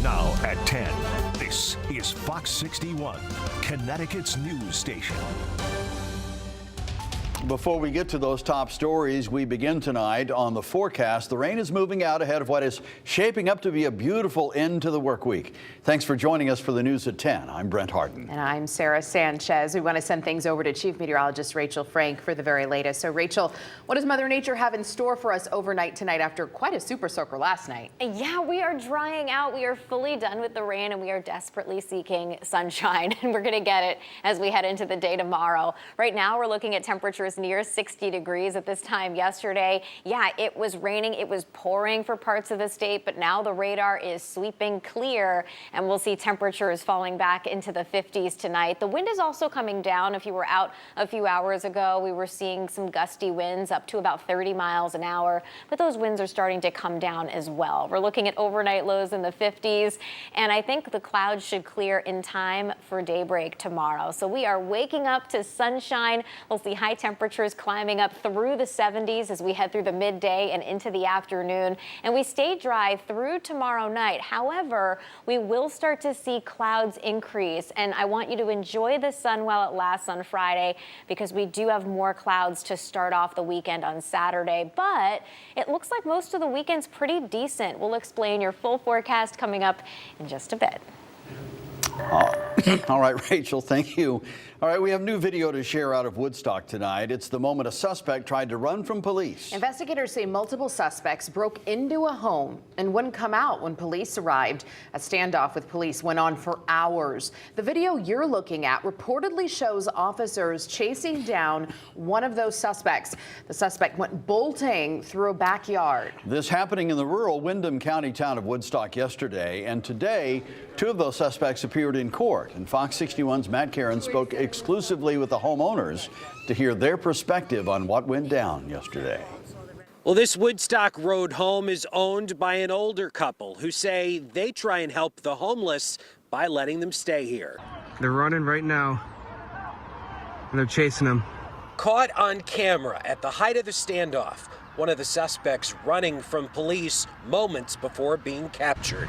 Now at 10, this is Fox 61, Connecticut's news station. Before we get to those top stories, we begin tonight on the forecast. The rain is moving out ahead of what is shaping up to be a beautiful end to the work week. Thanks for joining us for the news at 10. I'm Brent Harden. And I'm Sarah Sanchez. We want to send things over to Chief Meteorologist Rachel Frank for the very latest. So Rachel, what does Mother Nature have in store for us overnight tonight after quite a super soaker last night? Yeah, we are drying out. We are fully done with the rain and we are desperately seeking sunshine. And we're going to get it as we head into the day tomorrow. Right now, we're looking at temperatures near 60 degrees at this time yesterday. Yeah, it was raining. It was pouring for parts of the state, but now the radar is sweeping clear and we'll see temperatures falling back into the 50s tonight. The wind is also coming down. If you were out a few hours ago, we were seeing some gusty winds up to about 30 miles an hour, but those winds are starting to come down as well. We're looking at overnight lows in the 50s, and I think the clouds should clear in time for daybreak tomorrow. So we are waking up to sunshine. We'll see high temperatures climbing up through the 70s as we head through the midday and into the afternoon. And we stay dry through tomorrow night. However, we will start to see clouds increase. And I want you to enjoy the sun while it lasts on Friday because we do have more clouds to start off the weekend on Saturday. But it looks like most of the weekend's pretty decent. We'll explain your full forecast coming up in just a bit. All right, Rachel, thank you. All right, we have new video to share out of Woodstock tonight. It's the moment a suspect tried to run from police. Investigators say multiple suspects broke into a home and wouldn't come out when police arrived. A standoff with police went on for hours. The video you're looking at reportedly shows officers chasing down one of those suspects. The suspect went bolting through a backyard. This happening in the rural Windham County town of Woodstock yesterday, and today, two of those suspects appeared in court. And Fox 61's Matt Karen spoke exclusively with the homeowners to hear their perspective on what went down yesterday. Well, this Woodstock Road home is owned by an older couple who say they try and help the homeless by letting them stay here. They're running right now, and they're chasing them. Caught on camera at the height of the standoff, one of the suspects running from police moments before being captured.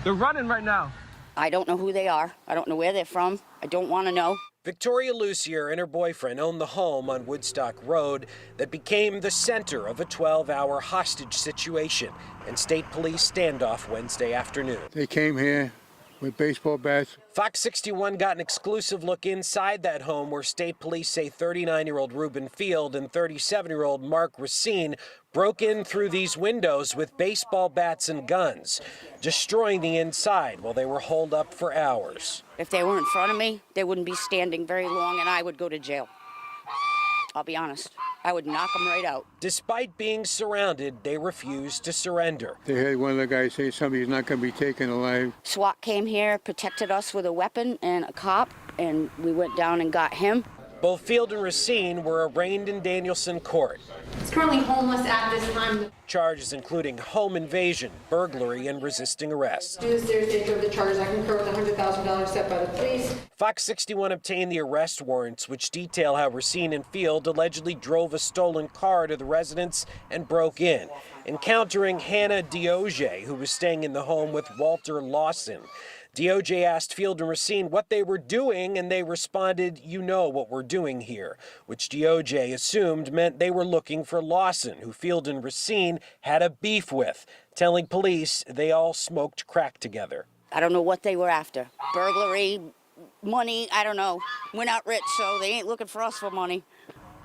They're running right now. I don't know who they are. I don't know where they're from. I don't want to know. Victoria Lucier and her boyfriend own the home on Woodstock Road that became the center of a 12-hour hostage situation and state police standoff Wednesday afternoon. They came here with baseball bats. Fox 61 got an exclusive look inside that home where state police say 39-year-old Reuben Field and 37-year-old Mark Racine broke in through these windows with baseball bats and guns, destroying the inside while they were holed up for hours. If they were in front of me, they wouldn't be standing very long and I would go to jail. I'll be honest. I would knock them right out. Despite being surrounded, they refused to surrender. They had one of the guys say somebody's not going to be taken alive. SWAT came here, protected us with a weapon and a cop, and we went down and got him. Both Field and Racine were arraigned in Danielson Court. He's currently homeless at this time. Charges including home invasion, burglary, and resisting arrest. Due to the serious nature of the charges, I concur with the $100,000 set by the police. Fox 61 obtained the arrest warrants, which detail how Racine and Field allegedly drove a stolen car to the residence and broke in, encountering Hannah Dioge, who was staying in the home with Walter Lawson. DOJ asked Field and Racine what they were doing, and they responded, "You know what we're doing here," which DOJ assumed meant they were looking for Lawson, who Field and Racine had a beef with, telling police they all smoked crack together. I don't know what they were after. Burglary, money, I don't know. We're not rich, so they ain't looking for us for money.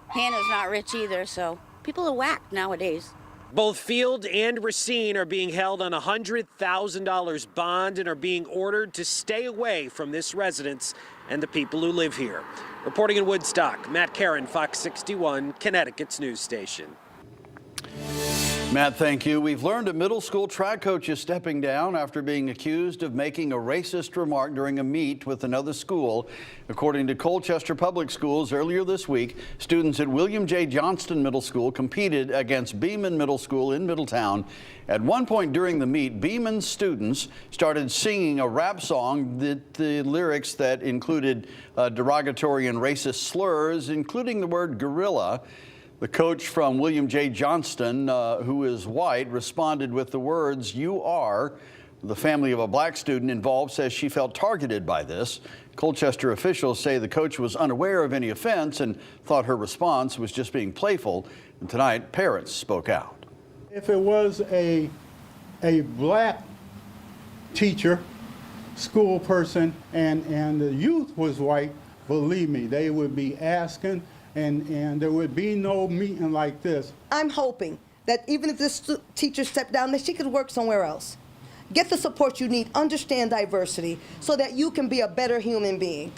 Hannah's not rich either, so people are whacked nowadays. Both Field and Racine are being held on a $100,000 bond and are being ordered to stay away from this residence and the people who live here. Reporting in Woodstock, Matt Karen, Fox 61, Connecticut's news station. Matt, thank you. We've learned a middle school track coach is stepping down after being accused of making a racist remark during a meet with another school. According to Colchester Public Schools, earlier this week, students at William J. Johnston Middle School competed against Beeman Middle School in Middletown. At one point during the meet, Beeman's students started singing a rap song, the lyrics that included derogatory and racist slurs, including the word gorilla. The coach from William J. Johnston, who is white, responded with the words, "You are." The family of a black student involved says she felt targeted by this. Colchester officials say the coach was unaware of any offense and thought her response was just being playful. And tonight, parents spoke out. If it was a black teacher, school person, and the youth was white, believe me, they would be asking, and there would be no meeting like this. I'm hoping that even if this teacher stepped down, that she could work somewhere else. Get the support you need, understand diversity, so that you can be a better human being.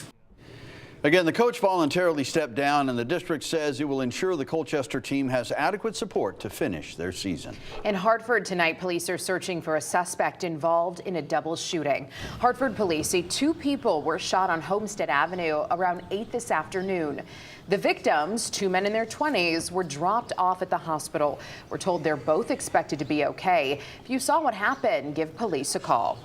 Again, the coach voluntarily stepped down, and the district says it will ensure the Colchester team has adequate support to finish their season. In Hartford tonight, police are searching for a suspect involved in a double shooting. Hartford police say 2 people were shot on Homestead Avenue around 8 this afternoon. The victims, 2 men in their 20s, were dropped off at the hospital. We're told they're both expected to be okay. If you saw what happened, give police a call.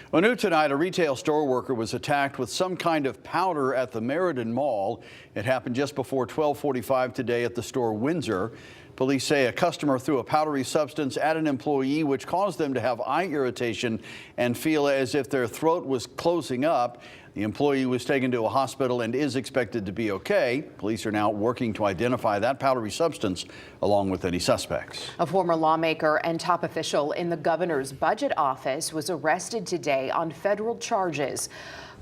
Well, new tonight, a retail store worker was attacked with some kind of powder at the Meriden Mall. It happened just before 12:45 today at the store Windsor. Police say a customer threw a powdery substance at an employee, which caused them to have eye irritation and feel as if their throat was closing up. The employee was taken to a hospital and is expected to be okay. Police are now working to identify that powdery substance along with any suspects. A former lawmaker and top official in the governor's budget office was arrested today on federal charges.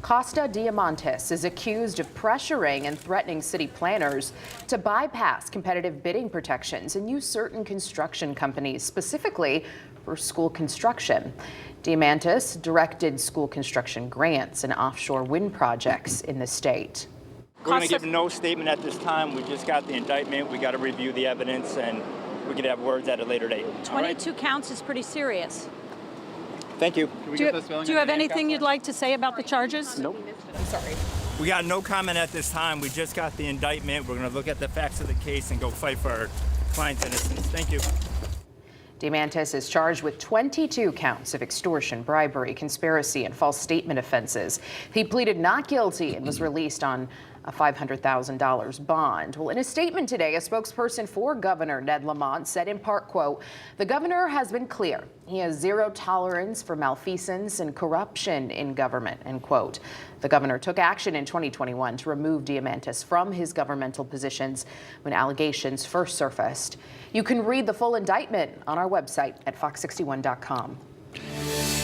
Costa Diamantis is accused of pressuring and threatening city planners to bypass competitive bidding protections and use certain construction companies, specifically for school construction. Diamantis directed school construction grants and offshore wind projects in the state. We're going to give no statement at this time. We just got the indictment. We got to review the evidence, and we could have words at a later date. 22 counts is pretty serious. Thank you. Do you have anything you'd like to say about the charges? Nope. I'm sorry. We got no comment at this time. We just got the indictment. We're going to look at the facts of the case and go fight for our client's innocence. Thank you. Diamantis is charged with 22 counts of extortion, bribery, conspiracy, and false statement offenses. He pleaded not guilty and was released on a $500,000 bond. Well, in a statement today, a spokesperson for Governor Ned Lamont said in part, quote, "The governor has been clear. He has zero tolerance for malfeasance and corruption in government," end quote. The governor took action in 2021 to remove Diamantis from his governmental positions when allegations first surfaced. You can read the full indictment on our website at fox61.com.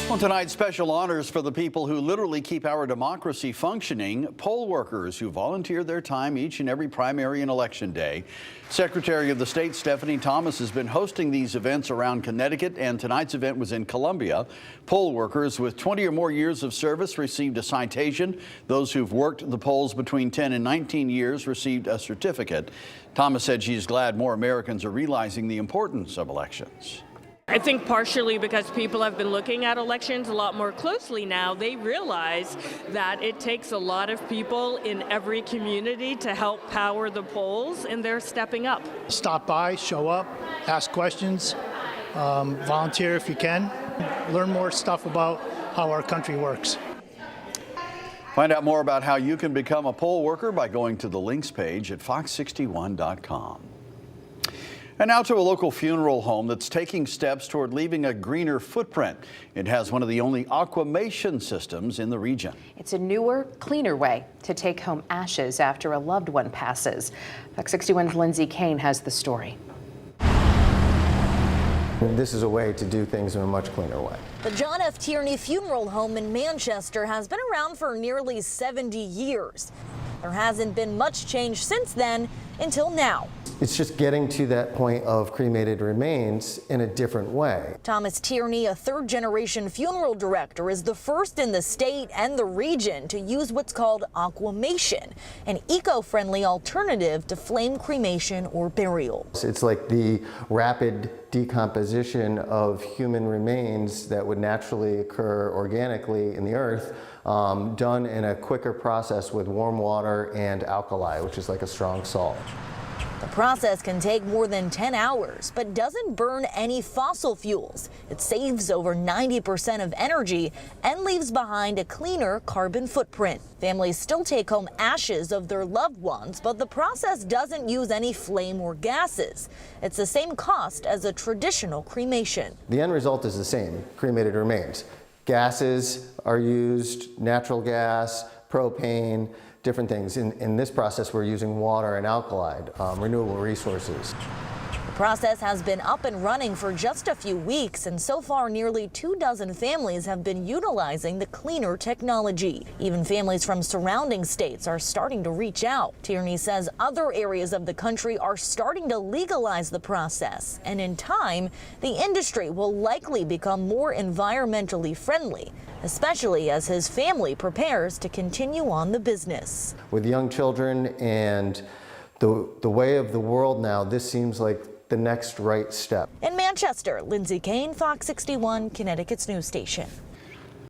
Well, tonight, special honors for the people who literally keep our democracy functioning, poll workers who volunteer their time each and every primary and election day. Secretary of the State Stephanie Thomas has been hosting these events around Connecticut, and tonight's event was in Columbia. Poll workers with 20 or more years of service received a citation. Those who've worked the polls between 10 and 19 years received a certificate. Thomas said she's glad more Americans are realizing the importance of elections. I think partially because people have been looking at elections a lot more closely now, they realize that it takes a lot of people in every community to help power the polls, and they're stepping up. Stop by, show up, ask questions, volunteer if you can, learn more stuff about how our country works. Find out more about how you can become a poll worker by going to the links page at fox61.com. And now to a local funeral home that's taking steps toward leaving a greener footprint. It has one of the only aquamation systems in the region. It's a newer, cleaner way to take home ashes after a loved one passes. Fox 61's Lindsay Kane has the story. This is a way to do things in a much cleaner way. The John F. Tierney Funeral Home in Manchester has been around for nearly 70 years. There hasn't been much change since then until now. It's just getting to that point of cremated remains in a different way. Thomas Tierney, a third-generation funeral director, is the first in the state and the region to use what's called aquamation, an eco-friendly alternative to flame cremation or burial. It's like the rapid decomposition of human remains that would naturally occur organically in the earth, done in a quicker process with warm water and alkali, which is like a strong salt. process can take more than 10 hours, but doesn't burn any fossil fuels. It saves over 90% of energy and leaves behind a cleaner carbon footprint. Families still take home ashes of their loved ones, but the process doesn't use any flame or gases. It's the same cost as a traditional cremation. The end result is the same, cremated remains. Gases are used, natural gas, propane, different things. In this process, we're using water and alkali, renewable resources. The process has been up and running for just a few weeks, and so far nearly 24 families have been utilizing the cleaner technology. Even families from surrounding states are starting to reach out. Tierney says other areas of the country are starting to legalize the process, and in time, the industry will likely become more environmentally friendly, especially as his family prepares to continue on the business. With young children and the way of the world now, this seems like the next right step. In Manchester, Lindsay Kane, Fox 61, Connecticut's news station.